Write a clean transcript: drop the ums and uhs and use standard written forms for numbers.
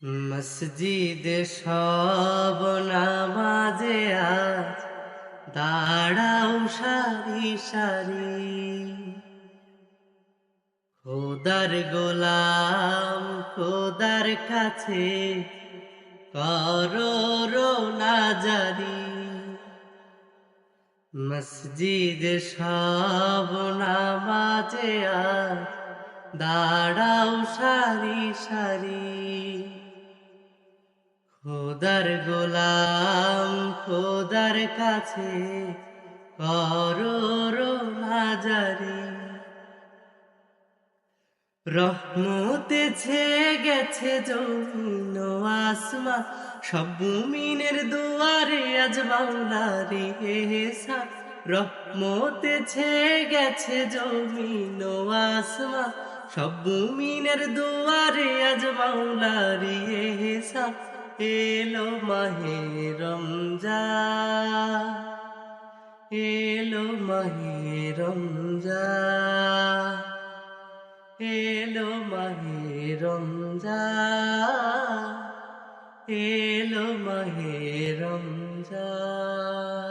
মসজিদে সব নামাজে আজ দাঁড়াও সারি সারি, খোদার গোলাম খোদার কাছে করো রোনাজারি। মসজিদে সব নামাজে আজ দাঁড়াও সারি সারি, খোদার গোলাম খোদার কাছে করো রোনাজারি। রহমতে ছেয়ে গেছে জমিন ও আসমান, সব মুমিনের দুয়ারে আজ মাওলারে এহসান। রহমতে ছেয়ে গেছে জমিন ও আসমান, সব মুমিনের দুয়ারে আজ মাওলারে এহসান। এলো মাহে রমজান, এলো মাহে রমজান, এলো মাহে রমজান, এলো মাহে রমজান।